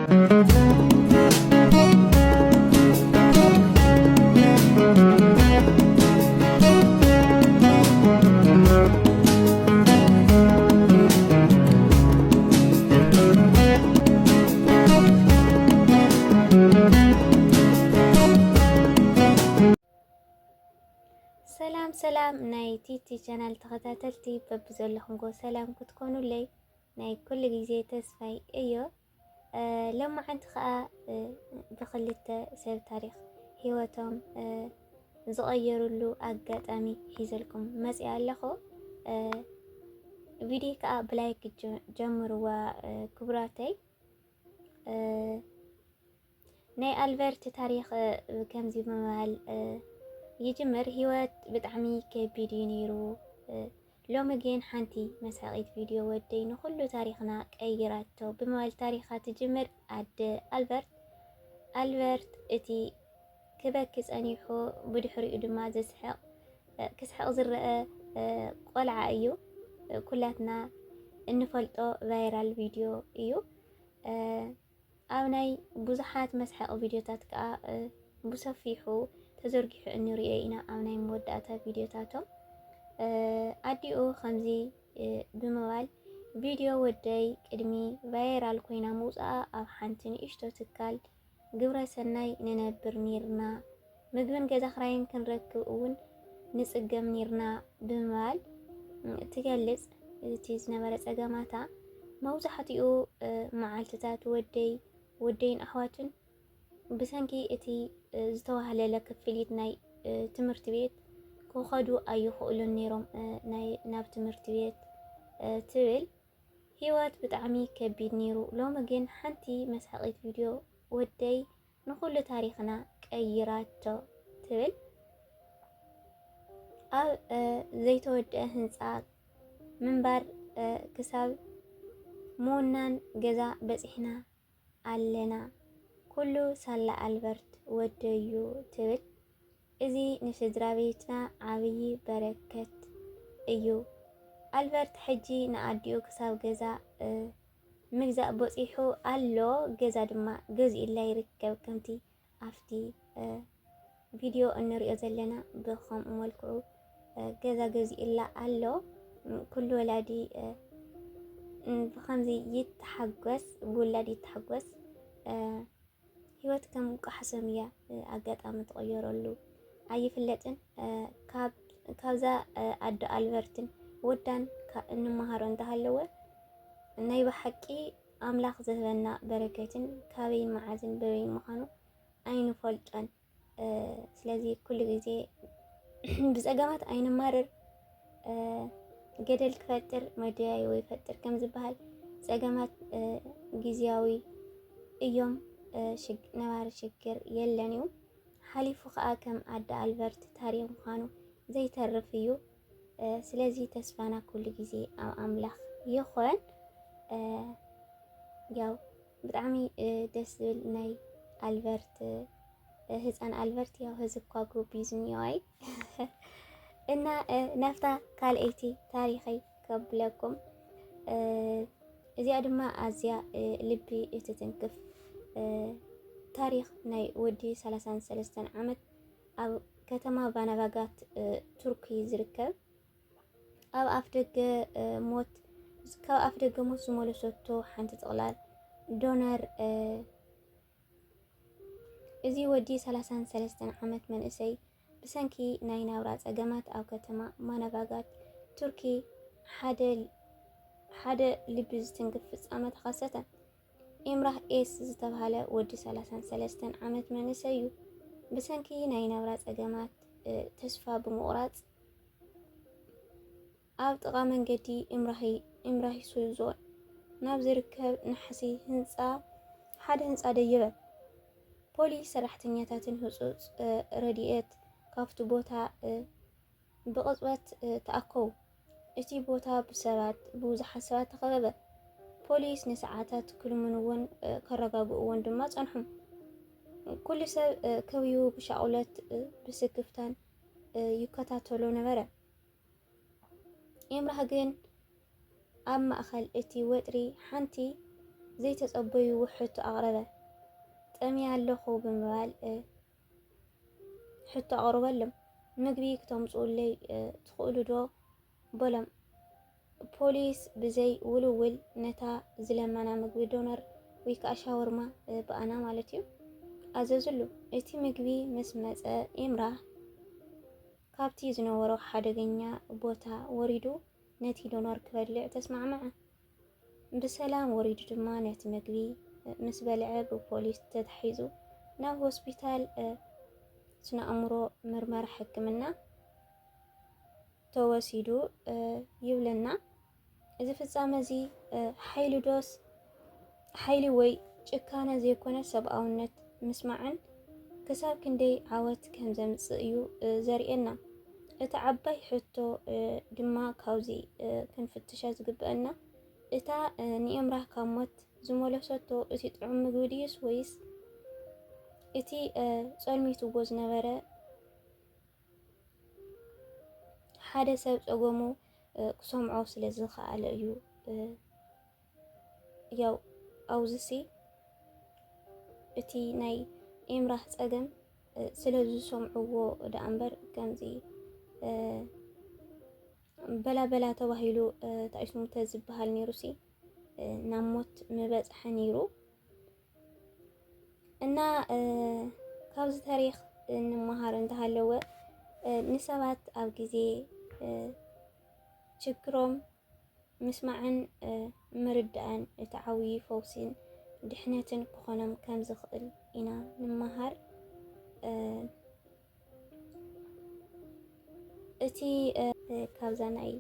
ሰላም ናይ ቲቲ ቻናል ተኸታተልቲ በብዘለኹም ጎ ሰላም ክትኮኑለይ ናይ ኩሉ ግዜ ተስፋይ እዮ። ሎማዓንቲ ከዓ ብክልተ ሰብ ታሪክ ሂወቶም ዝቀየሩሉ አጋጣሚ ሒዘልኩም መፅእ ኣለኹ። ቪድዮ ከዓ ብላይክ ጀምርዋ ክቡራተይ። ናይ አልበርት ታሪክ ከምዚ ብምባል ይጅምር። ህይወት ብጣዕሚ ከቢድ ነይሩ። ሎሚ ግን ሓንቲ መስሓቂት ቪድዮ ወደይ ንኩሉ ታሪክና ቀይራቶ ብምባል ታሪካ ትጅምር ኣደ አልበርት እቲ ክበኪ ፀኒሑ ብድሕሪኡ ድማ ዘስሕቅ ክስሕቅ ዝረአ ቆልዓ እዩ። ኩላትና እንፈልጦ ቫይራል ቪድዮ እዩ። ኣብ ናይ ብዙሓት መስሓቂ ቪድዮታት ከዓ ብሰፊሑ ተዘርጊሑ እንሪኦ ኢና ኣብ ናይ መወዳእታ ቪድዮታቶም። ኣዲኡ ከምዚ ብምባል ቪድዮ ወደይ ቅድሚ ቫይራል ኮይና ምውፃኣ ኣብ ሓንቲ ንእሽቶ ትካል ግብረ ሰናይ ንነብር ኔርና ምግብን ገዛ ክራይን ክንረክብ እውን ንፅገም ኔርና ብምባል ትገልፅ። እቲ ዝነበረ ፀገማታ መብዛሕትኡ መዓልትታት ወደይን ኣሕዋትን ብሰንኪ እቲ ዝተዋህለለ ክፍሊት ናይ ትምህርቲ ቤት ክኸዱ ኣይኽእሉን ነይሮም ናብ ትምህርቲ ቤት ትብል። ህይወት ብጣዕሚ ከቢድ ነይሩ። ሎሚ ግን ሓንቲ መስሓቂት ቪድዮ ወደይ ንኩሉ ታሪክና ቀይራቶ ትብል። ኣብ ዘይተወድአ ህንፃ ምንባር ክሳብ ምውናን ገዛ በፂሕና ኣለና ኩሉ ሳላ አልበርት ወደዩ ትብል። እዚ ንስድራ ቤትና ዓብይ በረከት እዩ። አልበርት ሕጂ ንኣዲኡ ክሳብ ገዛ ምግዛእ በፂሑ ኣሎ። ገዛ ድማ ገዚኡላ ይርከብ። ከምቲ ኣብቲ ቪድዮ እንሪኦ ዘለና ብከምኡ መልክዑ ገዛ ገዚኡላ ኣሎ። ኩሉ ወላዲ ብከምዚ ይተሓጎስ፣ ብውላድ ይተሓጎስ። ህይወት ከም ቃሕሰም እያ ኣጋጣሚ ተቀየረሉ ኣይፍለጥን። ካብዛ ኣዶ አልበርትን ወዳን እንመሃሮ እንተሃለወ ናይ ብሓቂ ኣምላኽ ዝህበና በረከትን ካበይን መዓዝን በበይን ምዃኑ ኣይንፈልጦን። ስለዚ ኩሉ ግዜ ብፀገማት ኣይንማርር። ገደል ክፈጥር መደያይቦ ይፈጥር ከም ዝበሃል ፀገማት ግዚያዊ እዮም። ነባሪ ሽግር የለን እዩ። ሓሊፉ ከዓ ከም ኣደ አልበርት ታሪክ ምዃኑ ዘይተርፍ እዩ። ስለዚ ተስፋና ኩሉ ግዜ ኣብ ኣምላኽ ይኾን። ያው ብጣዕሚ ደስ ዝብል ናይ አልበርት ህፃን ኣልበርት ያው ህዝብኳ ጎቢዙ ኒዋይ እና ናፍታ ካልአይቲ ታሪኸይ ከብለኩም። እዚኣ ድማ ኣዝያ ልቢ እትትንክፍ ታሪክ ናይ ወዲ 33 ዓመት ኣብ ከተማ ባናባጋት ቱርኪ ዝርከብ ካብ ኣፍ ደገ ሞት ዝመለሰቶ ሓንቲ ጥቕላል ዶነር። እዚ ወዲ 33 ዓመት መንእሰይ ብሰንኪ ናይ ናብራ ፀገማት ኣብ ከተማ ማናባጋት ቱርኪ ሓደ ልቢ ዝትንክፍ ፍፃመ ተኸሰተ። ኢምራህ ኤስ ዝተባሃለ ወዲ 33 ዓመት መንእሰይ እዩ። ብሰንኪ ናይ ናብራ ፀገማት ተስፋ ብምቑራፅ ኣብ ጥቓ መንገዲ ኢምራሂሱ ዞን ናብ ዝርከብ ናሕሲ ሓደ ህንፃ ደይበ። ፖሊስ ሰራሕተኛታትን ህፁፅ ረድኤት ካብቲ ቦታ ብቕፅበት ተኣከቡ። እቲ ቦታ ብብዙሓት ሰባት ተኸበበ። ፖሊስ ንሰዓታት ክልምንዎን ከረጋግእዎን ድማ ጸንሑ። ኩሉ ሰብ ከብዩ ብሻቁለት ብስክፍታን ይከታተሎ ነበረ። ኢምራህ ግን ኣብ ማእኸል እቲ ወጥሪ ሓንቲ ዘይተጸበዩ ውሕቱ ኣቕረበ ጠምያ ኣለኹ ብምባል ሕቶ ኣቕርበሎም ምግቢ ክተምጽኡለይ ትኽእሉ ዶ በሎም ፖሊስ ብዘይ ውልውል ነታ ዝለመና ምግቢ ዶነር ወይ ከዓ ሻወርማ በኣና ማለት እዩ ኣዘዝሉ እቲ ምግቢ ምስ መጸ ኢምራህ ካብቲ ዝነበሮ ሓደገኛ ቦታ ወሪዱ ነቲ ዶነር ክበልዕ ተስማዕመዐ ብሰላም ወሪዱ ድማ ነቲ ምግቢ ምስ በልዐ ብፖሊስ ተታሒዙ ናብ ሆስፒታል ስነ ኣእምሮ ምርመራ ሕክምና ተወሲዱ ይብለና እዚ ፍጻመ እዚ ሓይሊ ዶስ ሓይሊ ወይ ጭካነ ዘይኮነ ሰብኣውነት ምስማዕን ክሳብ ክንደይ ዓወት ከም ዘምጽእ እዩ ዘርእየና እቲ ዓባይ ሕቶ ድማ ካብዚ ክንፍትሻ ዝግበአና እታ ንኤምራህ ካብ ሞት ዝመለሰቶ እቲ ጥዑም ምግቢ ድዩስ ወይስ እቲ ጸልሚትዎ ዝነበረ ሓደ ሰብ ጸገሙ ክሰምዖ ስለ ዝኸኣለ እዩ ያው ኣውዝሲ እቲ ናይ ኤምራህ ጸገም ስለ ዝሰምዕዎ ዳ እምበር ከምዚ በላ ተባሂሉ ታይስሙ ተዝበሃል ነይሩሲ ናብ ሞት ምበጽሐ ነይሩ እና ካብዚ ታሪኽ እንመሃር እንተሃለወ ንሰባት ኣብ ግዜ ችግሮም ምስማዕን ምርዳእን እቲ ዓብዪ ፈውሲን ድሕነትን ክኾኖም ከም ዝኽእል ኢና ንመሃር እቲ ካብዛ ናይ